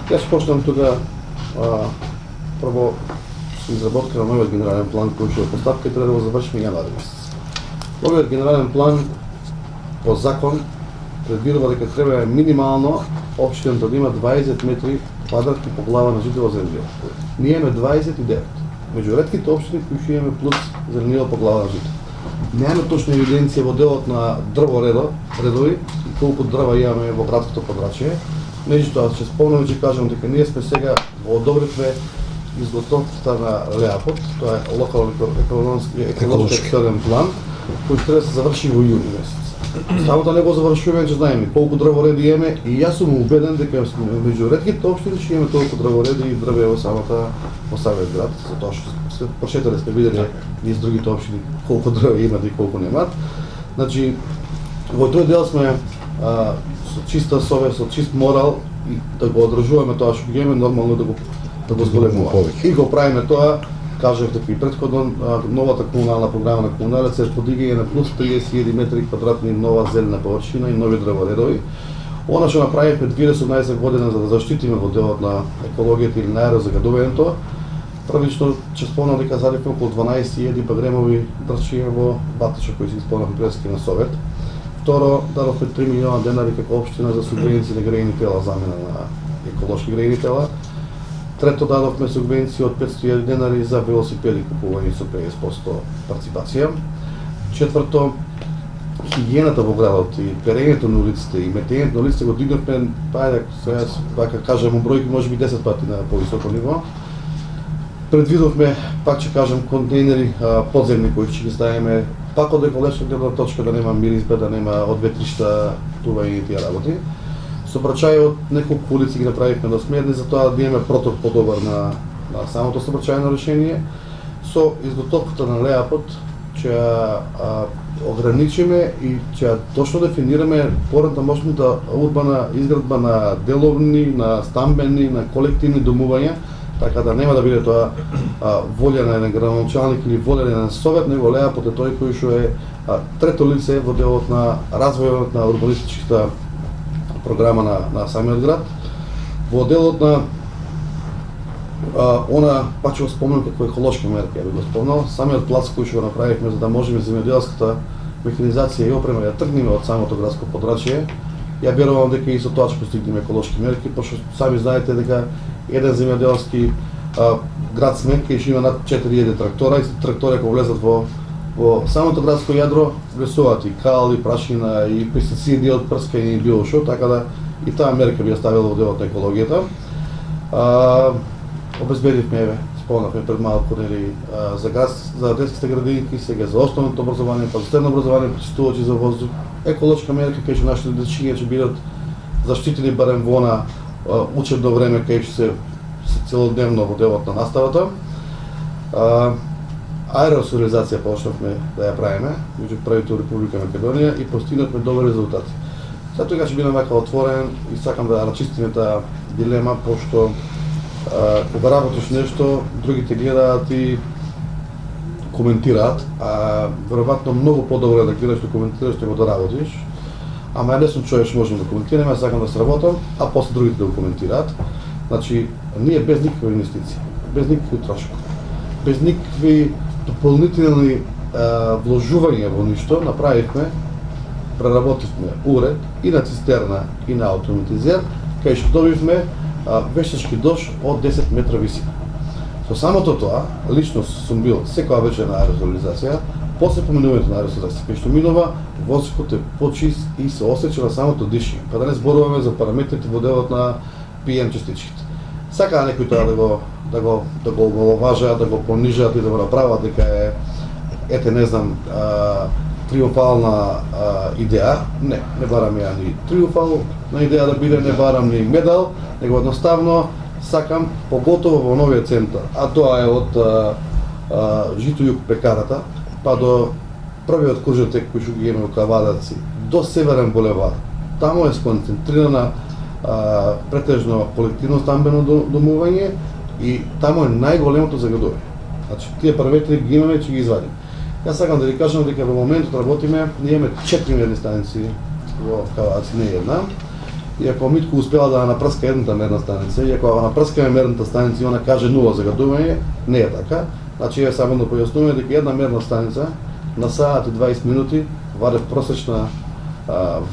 Јас почнам тука прво со изработка на новиот генерален план кој што е поставка и треба да го завршиме јануари месец. Новиот генерален план по закон предвидува дека треба минимално општината да има 20 метри квадратни по глава на жител земја. Ние имаме 29. Меѓу ретките општини кои што имаме плюс зеленило по глава на жител. Немаме точна евиденција во делот на дрворедови и колку дрва имаме во градското подрачје. Меѓутоа ќе спомнам и ќе кажам дека ние сме сега го одобривме изготовката на ЛЕАПОД, тоа е еколошки план, кој треба да се заврши во јуни месец. Само да не го завршуваме, че знаеме колку дрвореди имаме и јас сум убеден дека меѓу ретките општини ќе имаме толку дрвореди и дрве во самиот град, затоа што прочитале сме виделе низ другите општини колку дрве имат и колку немаат. Значи во тој дел сме со чиста совест, со чист морал и да го одржуваме тоа што ги имаме, нормално да го зголемуваме. И го правиме тоа, кажав дека и претходно новата комунална програма на комуналец е подигање на плюс 30.000 метри квадратни нова зелена површина и нови дрворедови. Она што направивме 2018 година за да заштитиме во делот на екологијата или на аерозагадувањето, првично ќе спомнам дека заливме околу 12.000 багремови дрчиња во Батиша кои се исполнеа прески на Совет. Второ, дадовме 3 милиона денари како општина за субвенции на грејни тела, замена на еколошки грејни тела. Трето, дадовме субвенции од 500.000 денари за велосипеди купување со 50% парципација. Четврто, хигиената во градот и перењето на улиците и метењето на улиците го дигнавме, сега вака кажам бројки, можеби 10 пати на повисоко ниво. Предвидовме, пак ќе кажам, контейнери подземни кои ќе ги ставиме пак од еколошка гледна точка, да нема миризба, да нема одветришта, тување и тие работи. Сообраќајот неколку улици ги направивме досмерни, затоа да имаме проток подобар на самото сообраќајно решение. Со изготовката на ЛЕАПОД ќе ограничиме и ќе точно дефинираме поредномошната урбана изградба на деловни, на стамбени, на колективни домувања, така да нема да биде тоа волја на еден градоначалник или волја на еден совет, него ЛЕАПОД е тој кој што е трето лице во делот на развојот на урбанистичката програма на самиот град. Во делот на она, пак ќе го спомнам како еколошка мерка, ја би го спомнал, самиот плац кој што го направивме за да можеме земјоделската механизација и опрема да тргнеме од самото градско подрачје. Ја верувам дека и со тоа ќе постигнеме еколошки мерки, пошто сами знаете дека еден земјоделски град Сменка ќе има над 4000 трактора и трактори кога влезат во самото градско јадро влесуваат и кал, и прашина, и пестициди од прскање и било што, така да и таа мерка би ја ставила во делот на екологијата. Обезбедивме, спомнавме пред малку, за детските градинки, сега за основното образование, па за средно образование, пречистувачи за воздух, еколошка мерка кај што нашите дечиња ќе бидат заштитени барем во она учебно време кај што се целодневно во делот на наставата. Аеросолизација почнавме да ја правиме меѓу првите во Република Македонија и постигнавме добри резултати. Сега тоа ќе бидам вака отворен и сакам да рачистиме таа дилема, пошто кога работиш нешто, другите гледаат и коментираат, веројатно многу подобро да гледаш, да коментираш, него да работиш. Ама ја не сум човек што можам да коментирам, јас сакам да сработам, а после другите да го коментираат. Значи, ние без никакви инвестиции, без никакви трошови, без никакви дополнителни вложувања во ништо, направивме, преработивме уред и на цистерна и на автоматизер, кај што добивме вештачки дош од 10 метра висина. Со самото тоа, лично сум бил секоја вечер на аерозолизација, после поминувањето на аерозолизација, кај што минува, воздухот е почист и се осеќа на самото дишење, па да не зборуваме за параметрите во делот на PM частичките. Сакаа некои тоа да го омаловажаат, да го понижаат и да го направат дека е, ете не знам, триумфална идеја. Не барам ја ни триумфална идеја да биде, не барам ни медал, него едноставно сакам, поготово во новиот центар, а тоа е од Жито југ пекарата, па до првиот кружотек кој што ги имаме во Кавадаци, до Северен булевар. Таму е сконцентрирана претежно колективно стамбено домување и таму е најголемото загадување. Значи, тие параметри ги имаме, ќе ги извадиме. Јас сакам да ви кажам дека во моментот работиме, ние имаме 4 мерни станици во Кавадаци, не една, и ако Митко успела да напрска едната мерна станица, и ако напрскаме мерната станица и она каже нула загадување, не е така. Значи е само да појаснуваме дека една мерна станица на саат и 20 минути ваде просечна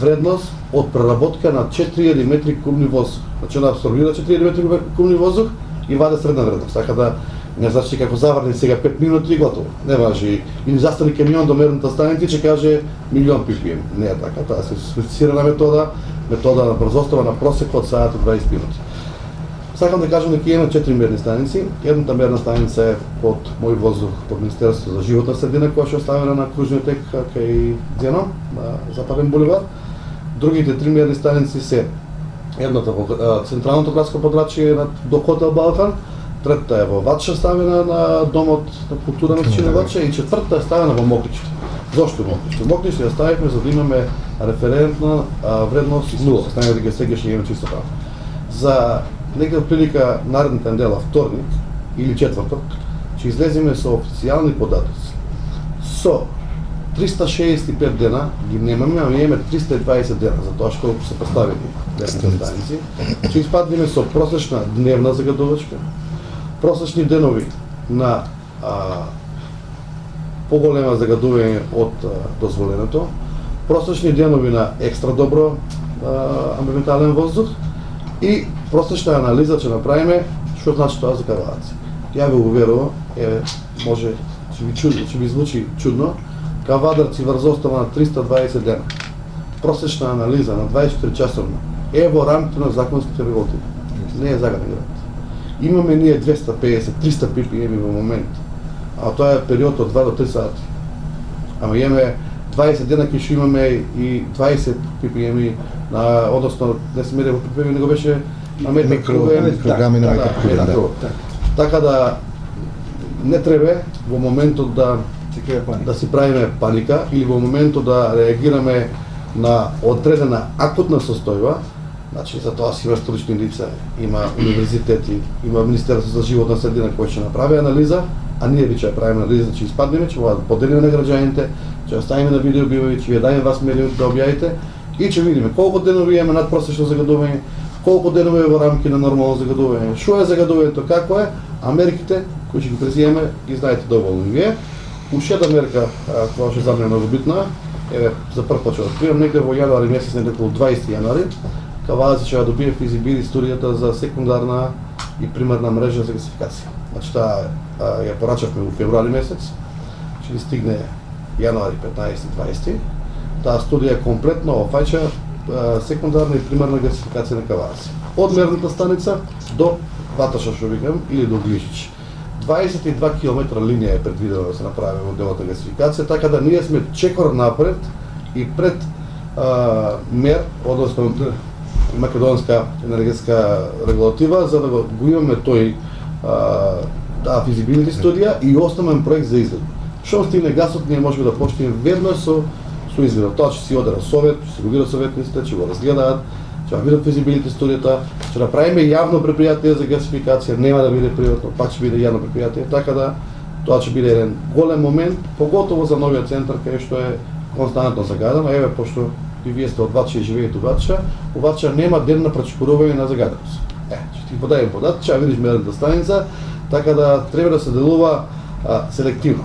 вредност од преработка на 4000 метри кубни воздух. Значи она абсорбира 4000 метри кубни воздух и ваде средна вредност. Така да не значи како заврни сега 5 минути и готово. Не важи. Или застани камион до мерната станица и ќе каже милион ppm. Не е така. Таа се софистицирана метода на брзостава на просек од саат и 20 минути. Сакам да кажам дека имаме 4 мерни станици. Едната мерна станица е под мој воздух под Министерството за животна средина, која ќе оставена на кружниот тек кај Дзено, на Западен буливар. Другите 3 мерни станици се едната во централното градско подрачје до хотел Балкан, третата е во Вача ставена на домот на култура на општина Вача и четвртата е ставена во Мокниште. Зошто Мокниште? Мокниште ја ставивме за да имаме референтна вредност 0, знаеме дека сега ќе имаме чисто право. За некоја прилика наредната недела, вторник или четврток, ќе излеземе со официјални податоци. Со 365 дена ги немаме, ама имаме 320 дена, за тоа што се поставени мерните станици. Ќе испаднеме со просечна дневна загадувачка, просечни денови на поголема загадување од дозволеното, просечни денови на екстра добро амбиентален воздух и просечна анализа ќе направиме што значи тоа за Кавадарци. Ја ве уверувам, може ќе ви звучи чудно, Кавадарци врзостава на 320 дена. Просечна анализа на 24 часовна е во рамките на законските регулативи. Не е загаден град. Имаме ние 250-300 ppm во момент, а тоа е период од 2 до 3 сати. Ама имаме 20 дена ќе имаме и 20 ppm на, односно не се мере во ppm, него беше на метар кубен. Микрограми на метар кубен, да. Така да не треба во моментот да си правиме паника или во моментот да реагираме на одредена акутна состојба. Значи за тоа си има стручни лица, има универзитети, има Министерство за животна средина кој ќе направи анализа, а ние ќе правиме анализа, ќе испаднеме, ќе го поделиме на граѓаните, ќе оставиме на видео бивови, ќе ви дадеме вас медиум да објавите и ќе видиме колку денови имаме надпросечно загадување, колку денови е во рамки на нормално загадување, што е загадувањето, како е, а мерките кои ќе ги преземеме ги знаете доволно и вие. Уште една мерка која ќе за мене многу битна, еве за прв пат ќе откривам некаде во јануари месец, некаде околу 20 јануари, Кавадарци ќе ја добие физибили студијата за секундарна и примарна мрежа за гасификација. Значи таа ја порачавме во февруари месец, ќе ни стигне јануари 15-20. Таа студија комплетно опфаќа секундарна и примарна гасификација на Кавадарци. Од мерната станица до Ваташа, што викам, или до Глижич. 22 км линија е предвидено да се направи во делот на гасификација, така да ние сме чекор напред и пред мер, односно македонска енергетска регулатива, за да го имаме тој таа физибилити студија и основен проект за изглед. Што стигне гасот, ние можеме да почнеме веднаш со изгледот. Тоа ќе си оде на совет, ќе се го видат советниците, ќе го разгледаат, ќе видат физибилити студијата, ќе направиме јавно предпријатие за гасификација, нема да биде приватно, пак ќе биде јавно предпријатие, така да тоа ќе биде еден голем момент, поготово за новиот центар кај што е константно загадено. Еве, пошто и вие сте од Вача и живеете у Вача нема ден на пречекорување на загаденост. Ќе ти подадем податки, ќе видиш мерната станица, така да треба да се делува селективно.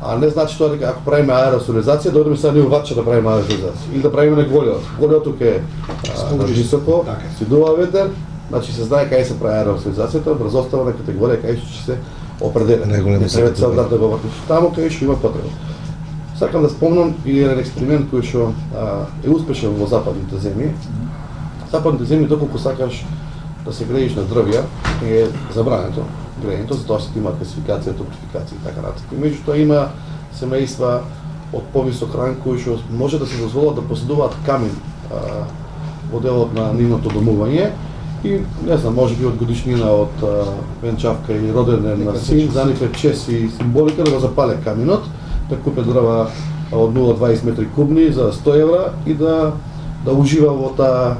А не значи тоа дека ако правиме аеросолизација, да одиме сега не у Вача да правиме аеросолизација. Или да правиме на Голиот. Голиот тук е високо, си дува ветер, значи се знае кај се прави аеросолизацијата, врзоставна категорија кај што ќе се определя. Не треба цел град да го вртиш таму кај што има потреба. Сакам да спомнам и еден експеримент кој што е успешен во западните земји. Западните земји, доколку сакаш да се грееш на дрвја, е забрането грејето, затоа што има гасификација, топлификација и така натаму. Меѓутоа има семејства од повисок ранг кои што може да се дозволат да поседуваат камин во делот на нивното домување и не знам, можеби од годишнина од венчавка и роденден на син, за нив е чест и символика да го запале каминот, да купе дрва од 0,20 метри кубни за 100 евра и да ужива во таа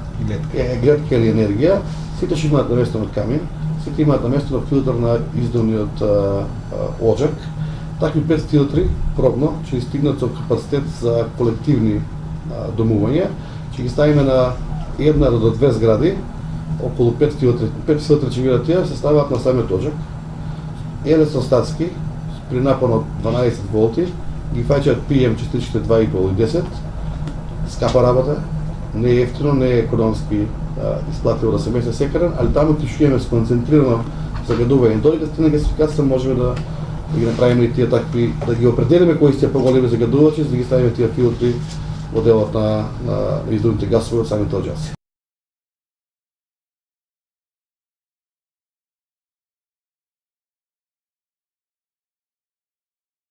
гледка или енергија. Сите ќе имаат наместен од камин, сите имаат наместен од филтер на издувниот оџак. Такви 5 филтри пробно ќе стигнат со капацитет за колективни домувања. Ќе ги ставиме на една до две згради, околу 5 сила речевира тия, се ставаат на самиот оджак. Електростатски, при напон од 12 волти, ги фаќаат PM частичките 2,5 и 10. Скапа работа, не е ефтино, не е економски исплатливо да се меси секарен, али таму тишуеме сконцентрирано загадување. Додека стигне гасификација можеме да ги направиме и тие такви, да ги определиме кои се поголеми загадувачи, за да ги ставиме тие филтри во делот на издувните гасови од самите оджаци.